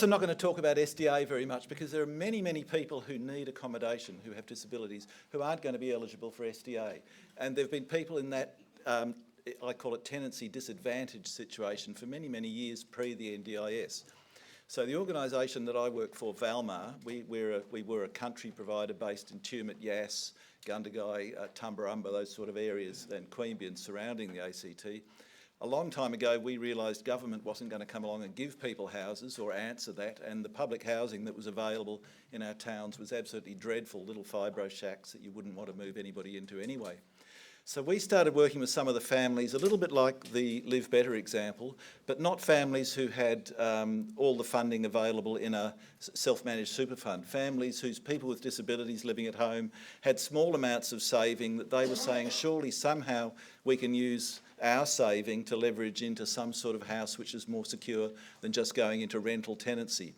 I'm not going to talk about SDA very much because there are many, many people who need accommodation who have disabilities who aren't going to be eligible for SDA. And there have been people in that, I call it tenancy disadvantage situation for many, many years pre the NDIS. So the organisation that I work for, Valmar, we were a country provider based in Tumut, Yass, Gundagai, Tumbarumba, those sort of areas, and Queanbeyan surrounding the ACT. A long time ago, we realised government wasn't going to come along and give people houses or answer that, and the public housing that was available in our towns was absolutely dreadful, little fibro shacks that you wouldn't want to move anybody into anyway. So we started working with some of the families, a little bit like the Live Better example, but not families who had all the funding available in a self-managed super fund. Families whose people with disabilities living at home had small amounts of saving that they were saying, surely somehow we can use our saving to leverage into some sort of house which is more secure than just going into rental tenancy.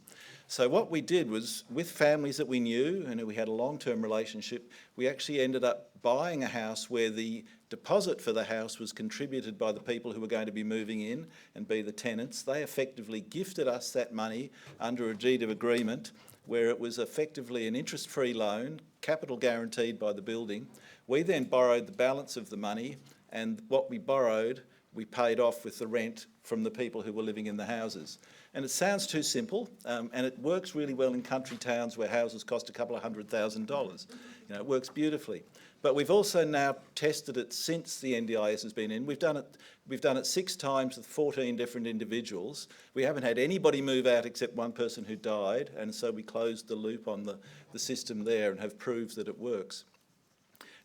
So what we did was, with families that we knew and we had a long-term relationship, we actually ended up buying a house where the deposit for the house was contributed by the people who were going to be moving in and be the tenants. They effectively gifted us that money under a deed of agreement where it was effectively an interest-free loan, capital guaranteed by the building. We then borrowed the balance of the money, and what we borrowed, we paid off with the rent from the people who were living in the houses. And it sounds too simple, and it works really well in country towns where houses cost a couple of $100,000. You know, it works beautifully. But we've also now tested it since the NDIS has been in. We've done it 6 times with 14 different individuals. We haven't had anybody move out except one person who died, and so we closed the loop on the system there and have proved that it works.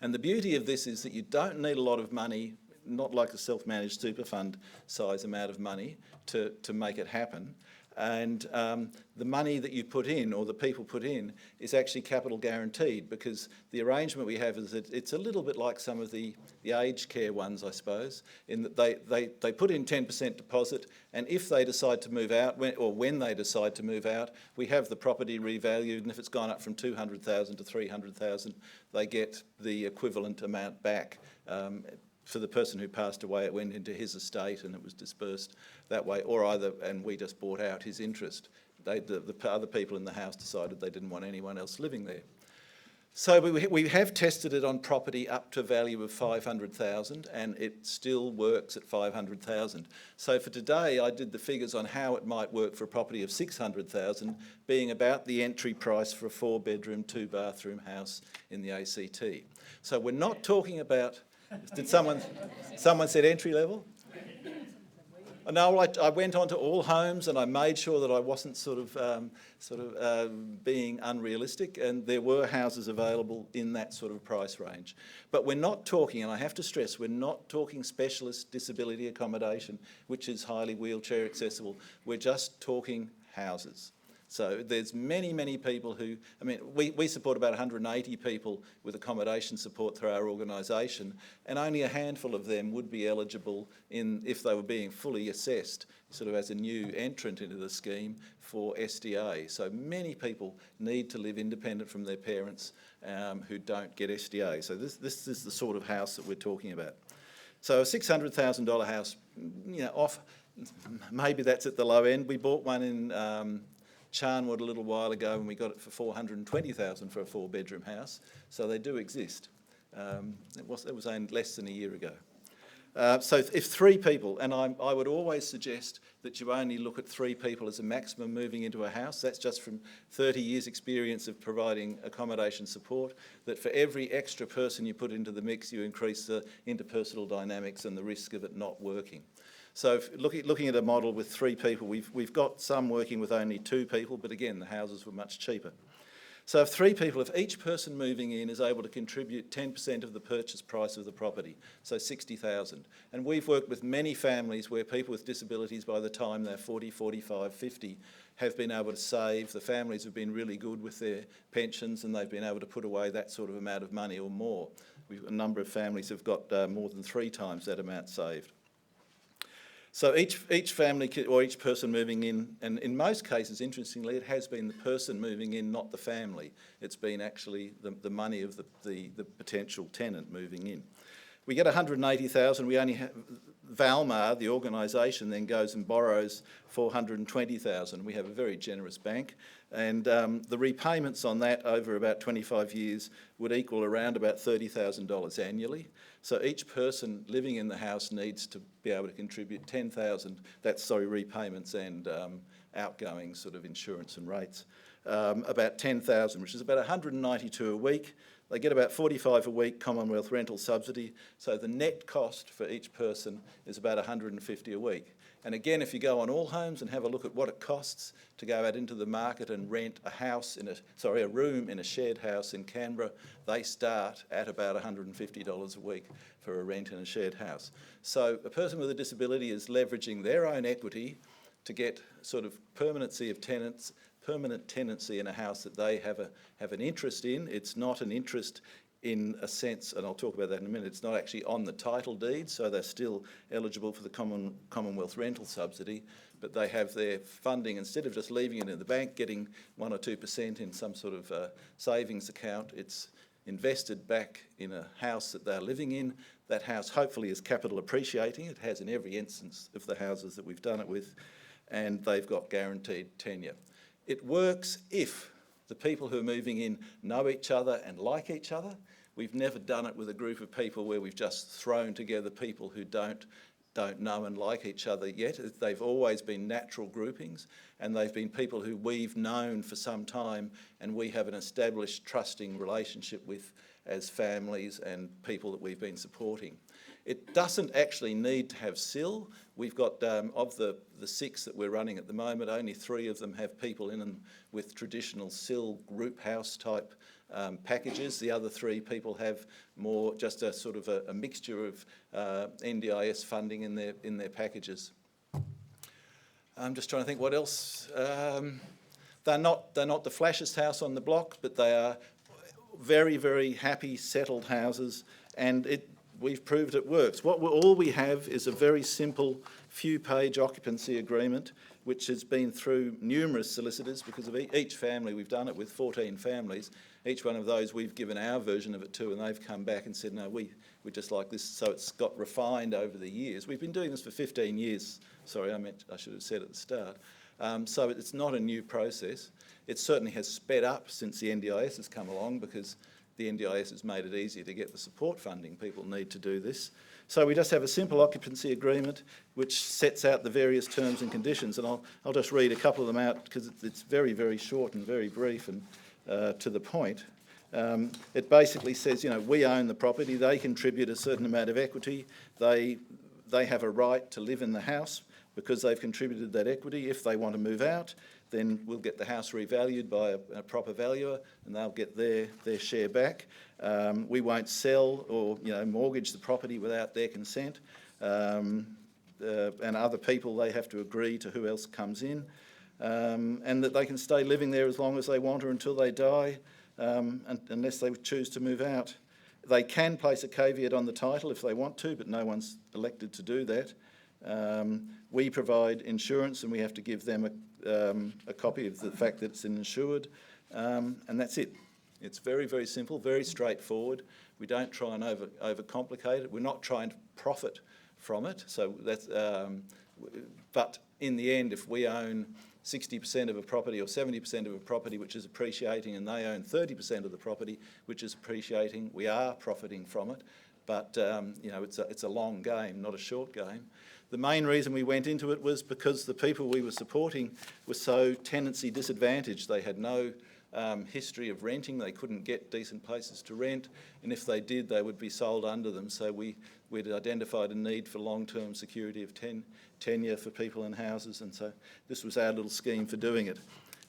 And the beauty of this is that you don't need a lot of money, not like a self-managed super fund size amount of money to make it happen. And the money that you put in, or the people put in, is actually capital guaranteed, because the arrangement we have is that it's a little bit like some of the aged care ones, I suppose, in that they put in 10% deposit, and if they decide to move out, when they decide to move out, we have the property revalued, and if it's gone up from 200,000 to 300,000, they get the equivalent amount back. For the person who passed away, it went into his estate and it was dispersed that way, and we just bought out his interest. The other people in the house decided they didn't want anyone else living there. So we have tested it on property up to a value of 500,000, and it still works at 500,000. So for today, I did the figures on how it might work for a property of 600,000, being about the entry price for a 4-bedroom, 2-bathroom house in the ACT. So we're not talking about... Did someone said entry level? No, I went on to all homes and I made sure that I wasn't sort of being unrealistic, and there were houses available in that sort of price range. But we're not talking, and I have to stress, we're not talking specialist disability accommodation, which is highly wheelchair accessible. We're just talking houses. So there's many, many people who, I mean, we support about 180 people with accommodation support through our organisation, and only a handful of them would be eligible if they were being fully assessed, sort of as a new entrant into the scheme for SDA. So many people need to live independent from their parents who don't get SDA. So this is the sort of house that we're talking about. So a $600,000 house, you know, maybe that's at the low end. We bought one in Charnwood a little while ago, and we got it for $420,000 for a 4-bedroom house. So they do exist. It was owned less than a year ago. So if 3 people, and I would always suggest that you only look at 3 people as a maximum moving into a house. That's just from 30 years experience of providing accommodation support, that for every extra person you put into the mix, you increase the interpersonal dynamics and the risk of it not working. So looking at a model with 3 people, we've got some working with only 2 people, but again, the houses were much cheaper. So if 3 people, if each person moving in is able to contribute 10% of the purchase price of the property, so $60,000. And we've worked with many families where people with disabilities, by the time they're 40, 45, 50, have been able to save. The families have been really good with their pensions, and they've been able to put away that sort of amount of money or more. A number of families have got more than 3 times that amount saved. So each family or each person moving in, and in most cases, interestingly, it has been the person moving in, not the family. It's been actually the money of the potential tenant moving in. We get 180,000. We only have Valmar, the organisation, then goes and borrows $420,000. We have a very generous bank, and the repayments on that over about 25 years would equal around about $30,000 annually. So each person living in the house needs to be able to contribute $10,000. That's, sorry, repayments and outgoing sort of insurance and rates. About $10,000, which is about $192 a week. They get about $45 a week Commonwealth rental subsidy, so the net cost for each person is about $150 a week. And again, if you go on All Homes and have a look at what it costs to go out into the market and rent a room in a shared house in Canberra, they start at about $150 a week for a rent in a shared house. So a person with a disability is leveraging their own equity to get sort of permanent tenancy in a house that they have an interest in. It's not an interest in a sense, and I'll talk about that in a minute, it's not actually on the title deed, so they're still eligible for the Commonwealth rental subsidy, but they have their funding, instead of just leaving it in the bank, getting 1 or 2% in some sort of savings account, it's invested back in a house that they're living in. That house hopefully is capital appreciating. It has in every instance of the houses that we've done it with, and they've got guaranteed tenure. It works if the people who are moving in know each other and like each other. We've never done it with a group of people where we've just thrown together people who don't know and like each other yet. They've always been natural groupings, and they've been people who we've known for some time and we have an established trusting relationship with as families and people that we've been supporting. It doesn't actually need to have SIL. We've got, of the 6 that we're running at the moment, only 3 of them have people in them with traditional SIL group house type packages. The other 3 people have more just a sort of a mixture of NDIS funding in their packages. I'm just trying to think what else. They're not the flashest house on the block, but they are very, very happy, settled houses, and we've proved it works. All we have is a very simple few-page occupancy agreement, which has been through numerous solicitors, because of each family. We've done it with 14 families. Each one of those we've given our version of it to, and they've come back and said, no, we just like this. So it's got refined over the years. We've been doing this for 15 years. Sorry, I should have said at the start. So it's not a new process. It certainly has sped up since the NDIS has come along, because the NDIS has made it easier to get the support funding people need to do this. So we just have a simple occupancy agreement which sets out the various terms and conditions, and I'll just read a couple of them out because it's very, very short and very brief and to the point. It basically says, we own the property, they contribute a certain amount of equity, they have a right to live in the house because they've contributed that equity. If they want to move out, then we'll get the house revalued by a proper valuer and they'll get their share back. We won't sell or mortgage the property without their consent. And other people, they have to agree to who else comes in. And that they can stay living there as long as they want or until they die, unless they choose to move out. They can place a caveat on the title if they want to, but no one's elected to do that. We provide insurance and we have to give them a copy of the fact that it's insured, and that's it. It's very, very simple, very straightforward. We don't try and overcomplicate it. We're not trying to profit from it. So that's, but in the end, if we own 60% of a property or 70% of a property which is appreciating and they own 30% of the property which is appreciating, we are profiting from it. But it's a long game, not a short game. The main reason we went into it was because the people we were supporting were so tenancy disadvantaged. They had no history of renting. They couldn't get decent places to rent, and if they did, they would be sold under them. So we'd identified a need for long-term security of tenure for people in houses, and so this was our little scheme for doing it.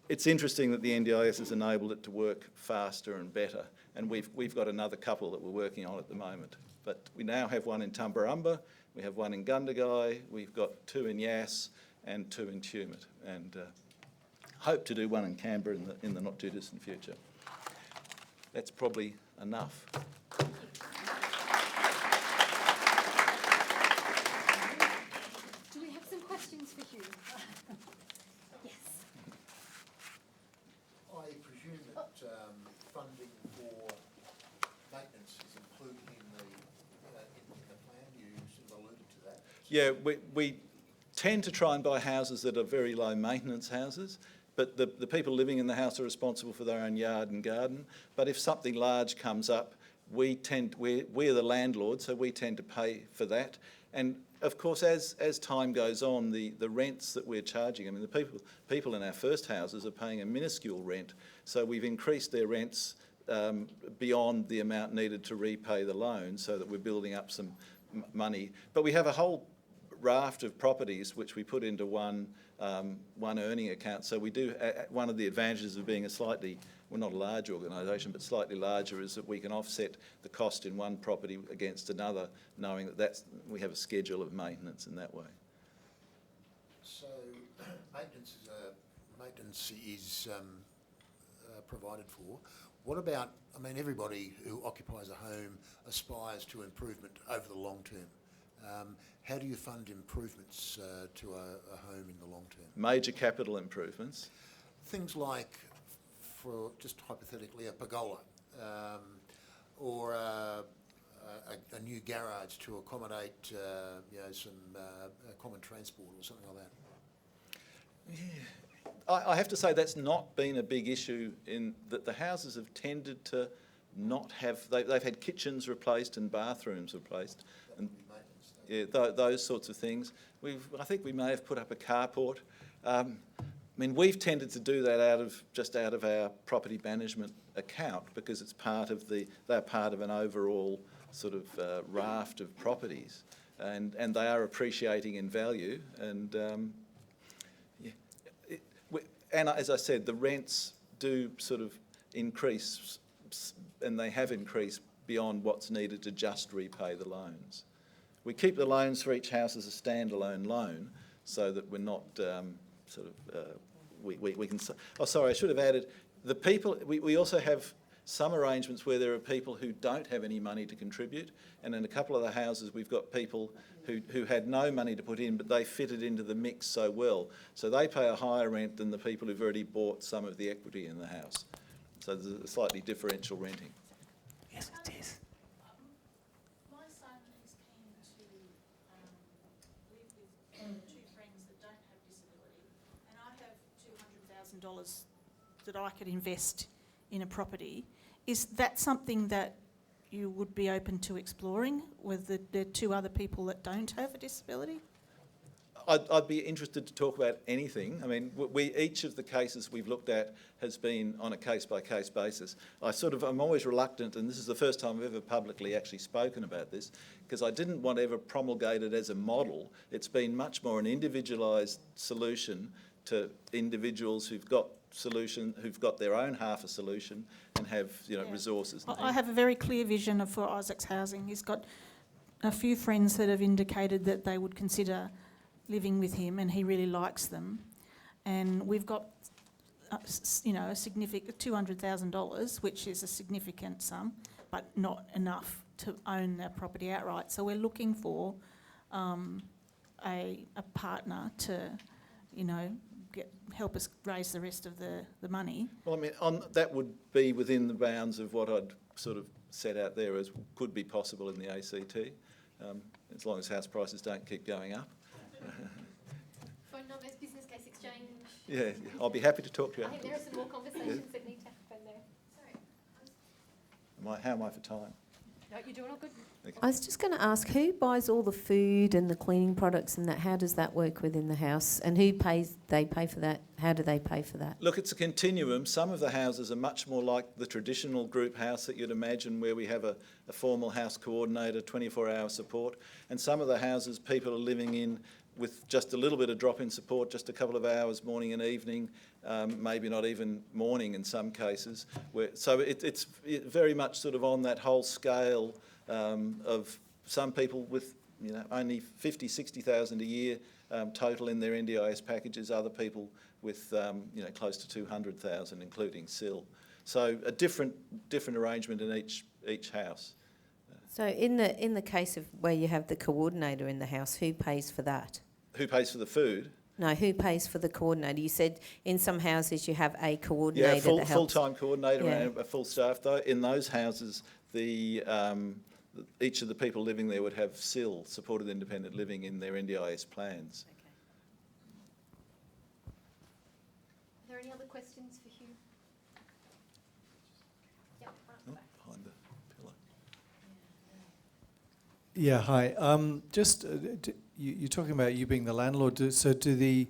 It's interesting that the NDIS has enabled it to work faster and better, and we've got another couple that we're working on at the moment. But we now have one in Tumbarumba, we have one in Gundagai, we've got 2 in Yass and 2 in Tumut, and hope to do one in Canberra in the not too distant future. That's probably enough. Do we have some questions for Hugh? Yes. I presume that funding for maintenance is included in the plan. You sort of alluded to that. Yeah, we tend to try and buy houses that are very low maintenance houses, but the people living in the house are responsible for their own yard and garden. But if something large comes up, we're the landlord, so we tend to pay for that. And of course, as time goes on, the rents that we're charging, I mean, the people in our first houses are paying a minuscule rent, so we've increased their rents beyond the amount needed to repay the loan, so that we're building up some money. But we have a whole raft of properties which we put into one earning account. So we do, one of the advantages of being a slightly, well, not a large organisation, but slightly larger, is that we can offset the cost in one property against another, knowing that we have a schedule of maintenance in that way. So maintenance is provided for. What about, I mean, everybody who occupies a home aspires to improvement over the long term. How do you fund improvements to a home in the long term? Major capital improvements. Things like, for just hypothetically, a pergola or a new garage to accommodate some common transport or something like that. Yeah. I have to say that's not been a big issue in that the houses have tended to not have, they've had kitchens replaced and bathrooms replaced. And yeah, those sorts of things. I think we may have put up a carport. I mean, we've tended to do that out of our property management account, because it's they're part of an overall sort of raft of properties, and they are appreciating in value. And and as I said, the rents do sort of increase, and they have increased beyond what's needed to just repay the loans. We keep the loans for each house as a standalone loan, so that we're not we can. Oh, sorry, I should have added the people. We also have some arrangements where there are people who don't have any money to contribute, and in a couple of the houses we've got people who had no money to put in, but they fitted into the mix so well, so they pay a higher rent than the people who've already bought some of the equity in the house. So there's a slightly differential renting. Yes, it is. My son is keen to live with two friends that don't have disability, and I have $200,000 that I could invest in a property. Is that something that you would be open to exploring with the two other people that don't have a disability? I'd be interested to talk about anything. I mean, each of the cases we've looked at has been on a case-by-case basis. I'm always reluctant, and this is the first time I've ever publicly actually spoken about this, because I didn't want to ever promulgate it as a model. It's been much more an individualised solution to individuals who've got their own half a solution and have resources. I have a very clear vision for Isaac's housing. He's got a few friends that have indicated that they would consider living with him, and he really likes them. And we've got, a significant $200,000, which is a significant sum, but not enough to own the property outright. So we're looking for a partner to, help us raise the rest of the money. Well, I mean, that would be within the bounds of what I'd sort of set out there as could be possible in the ACT, as long as house prices don't keep going up. Phone numbers, business case exchange. Yeah, I'll be happy to talk to you. I think there are some more conversations that need to happen there. Sorry. How am I for time? No, you're doing all good. Okay. I was just going to ask, who buys all the food and the cleaning products and that? How does that work within the house? And who pays? They pay for that? How do they pay for that? Look, it's a continuum. Some of the houses are much more like the traditional group house that you'd imagine, where we have a formal house coordinator, 24-hour support. And some of the houses people are living in with just a little bit of drop-in support, just a couple of hours morning and evening, maybe not even morning in some cases. So it's very much sort of on that whole scale of some people with only 50, 60,000 a year total in their NDIS packages, other people with close to 200,000, including SIL. So a different arrangement in each house. So in the case of where you have the coordinator in the house, who pays for that? Who pays for the food? No, who pays for the coordinator? You said in some houses you have a coordinator that helps. Full-time coordinator and a full staff. Though in those houses, the each of the people living there would have SIL, supported independent living, in their NDIS plans. Okay. Are there any other questions for Hugh? Yep, right at the Oh, back. behind the pillar. Yeah, hi. You're talking about you being the landlord. Do the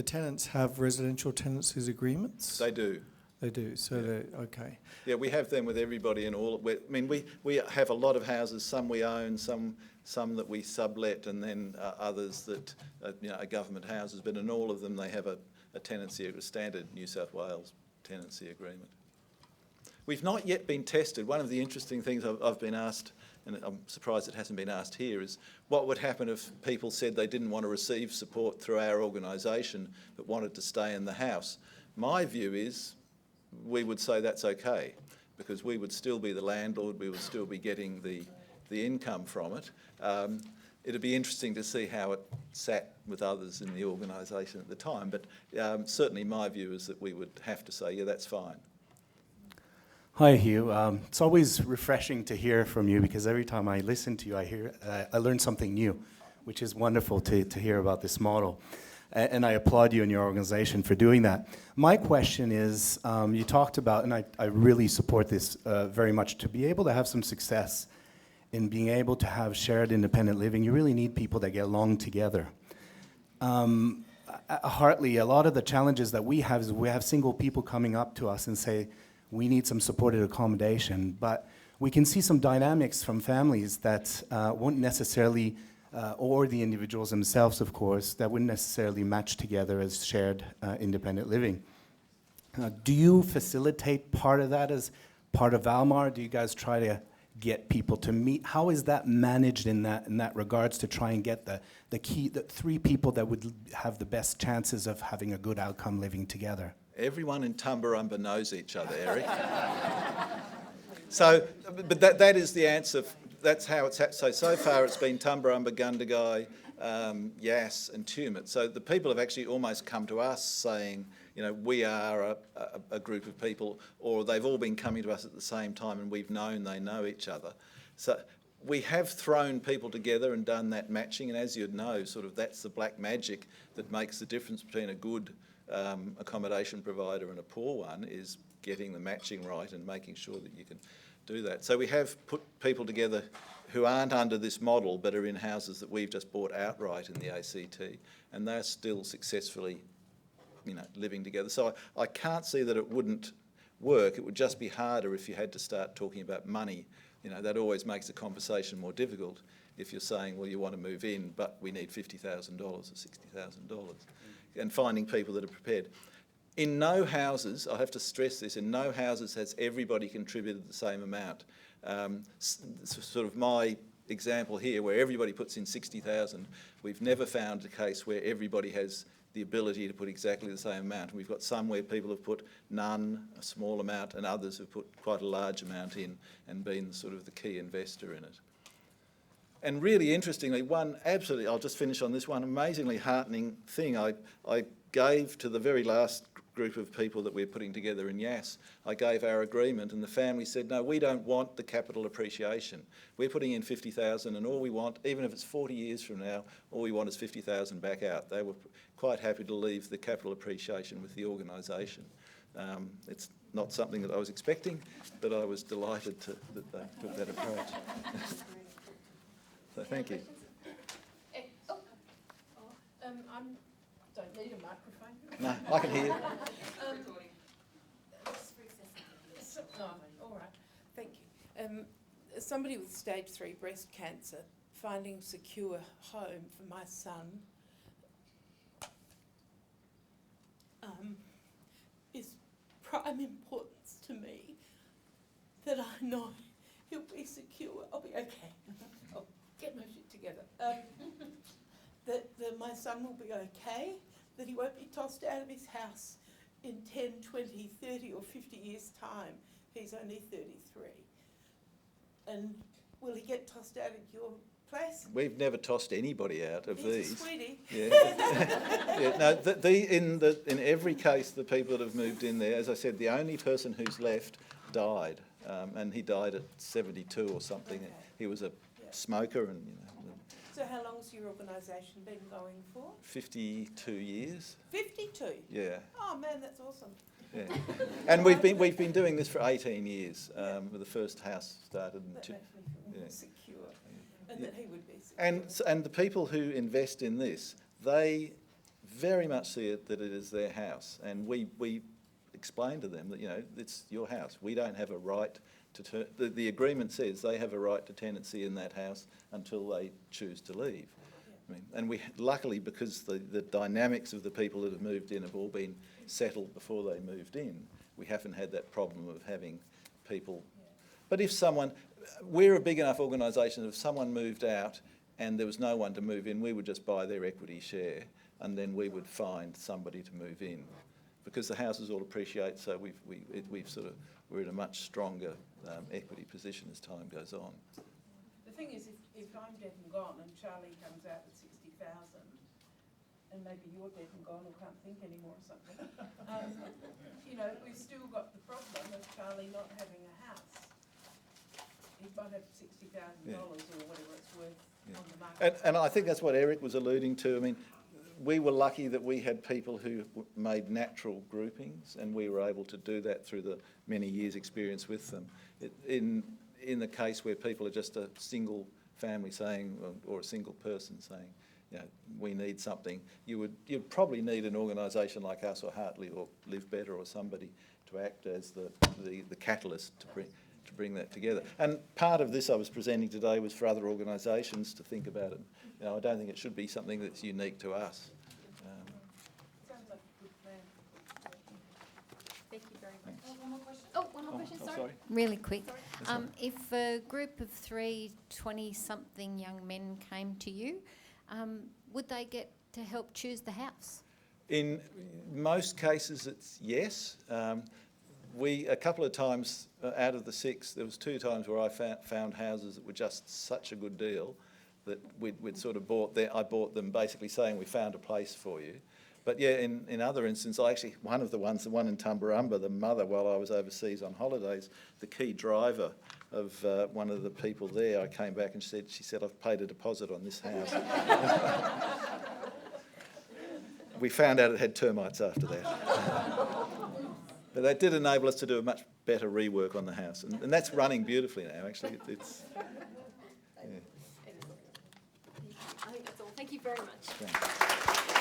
tenants have residential tenancies agreements? They do. They do. So Yeah. they're okay. Yeah, we have them with everybody and all. I mean, we have a lot of houses. Some we own, some that we sublet, and then others that are government houses. But in all of them, they have a tenancy, a standard New South Wales tenancy agreement. We've not yet been tested. One of the interesting things I've been asked, and I'm surprised it hasn't been asked here, is what would happen if people said they didn't want to receive support through our organisation but wanted to stay in the house. My view is we would say that's okay, because we would still be the landlord, we would still be getting the income from it. It'd be interesting to see how it sat with others in the organisation at the time, but certainly my view is that we would have to say, yeah, that's fine. Hi, Hugh. It's always refreshing to hear from you, because every time I listen to you, I learn something new, which is wonderful to hear about this model. And I applaud you and your organization for doing that. My question is, you talked about, and I really support this very much, to be able to have some success in being able to have shared independent living, you really need people that get along together. Hartley, a lot of the challenges that we have is we have single people coming up to us and say, we need some supported accommodation, but we can see some dynamics from families that won't necessarily or the individuals themselves, of course, that wouldn't necessarily match together as shared independent living. Do you facilitate part of that as part of Valmar? Do you guys try to get people to meet? How is that managed in that regards to try and get the three people that would have the best chances of having a good outcome living together? Everyone in Tumbarumba knows each other, Eric. So, but that is the answer. That's how it's so far it's been Tumbarumba, Gundagai, Yass and Tumut. So the people have actually almost come to us saying, we are a group of people, or they've all been coming to us at the same time and we've known they know each other. So we have thrown people together and done that matching, and as you'd know, sort of that's the black magic that makes the difference between a good accommodation provider and a poor one, is getting the matching right and making sure that you can do that. So we have put people together who aren't under this model but are in houses that we've just bought outright in the ACT, and they're still successfully living together. So I can't see that it wouldn't work. It would just be harder if you had to start talking about money. That always makes the conversation more difficult if you're saying, well, you want to move in but we need $50,000 or $60,000, and finding people that are prepared. In no houses, I have to stress this, in no houses has everybody contributed the same amount. Sort of my example here, where everybody puts in 60,000, we've never found a case where everybody has the ability to put exactly the same amount. And we've got some where people have put none, a small amount, and others have put quite a large amount in and been sort of the key investor in it. And really interestingly, I'll just finish on this one amazingly heartening thing. I gave to the very last group of people that we're putting together in Yass, I gave our agreement, and the family said, no, we don't want the capital appreciation. We're putting in 50,000, and all we want, even if it's 40 years from now, all we want is 50,000 back out. They were quite happy to leave the capital appreciation with the organisation. It's not something that I was expecting, but I was delighted that they took that approach. So thank you. I don't need a microphone. No, I can hear you. No, all right. Thank you. As somebody with stage 3 breast cancer, finding a secure home for my son is prime importance to me, that I know he'll be secure. I'll be okay. I'll get my shit together. That my son will be okay, that he won't be tossed out of his house in 10, 20, 30 or 50 years' time. He's only 33. And will he get tossed out of your place? We've never tossed anybody out of He's a these. sweetie. Yeah. Yeah. No, in every case, the people that have moved in there, as I said, the only person who's left died, and he died at 72 or something. Okay. He was a Yeah. smoker, and So how long's your organisation been going for? 52 years. 52? Yeah. Oh man, that's awesome. Yeah. And we've been doing this for 18 years. With the first house started in That two. makes me feel Yeah. secure, and that he would be secure. And the people who invest in this, they very much see it that it is their house, and we explain to them that, you know, it's your house. We don't have a right to the agreement says they have a right to tenancy in that house until they choose to leave. I mean, and we luckily, because the dynamics of the people that have moved in have all been settled before they moved in, we haven't had that problem of having people. But if someone, we're a big enough organisation that if someone moved out and there was no one to move in, we would just buy their equity share, and then we would find somebody to move in, because the houses all appreciate. So we're in a much stronger equity position as time goes on. The thing is, if I'm dead and gone and Charlie comes out with 60,000, and maybe you're dead and gone or can't think anymore or something, you know, we've still got the problem of Charlie not having a house. He might have $60,000 or whatever it's worth on the market. And I think that's what Eric was alluding to. I mean, we were lucky that we had people who made natural groupings, and we were able to do that through the many years' experience with them. In the case where people are just a single family saying, or a single person saying, you know, we need something, you'd probably need an organisation like us or Hartley or Live Better or somebody to act as the catalyst to bring that together. And part of this I was presenting today was for other organisations to think about it. You know, I don't think it should be something that's unique to us. Sounds like a good plan. Thank you very much. One more question? Oh, one more question, sorry. Really quick. If a group of 3 20-something young men came to you, would they get to help choose the house? In most cases, it's yes. A couple of times out of the 6, there was 2 times where I found houses that were just such a good deal that we'd sort of I bought them basically saying we found a place for you. But yeah, in other instances, one of the ones, the one in Tumbarumba, the mother, while I was overseas on holidays, the key driver of one of the people there, I came back and she said, I've paid a deposit on this house. We found out it had termites after that. But that did enable us to do a much better rework on the house. And that's running beautifully now, actually. It's I think that's all. Thank you very much. yeah.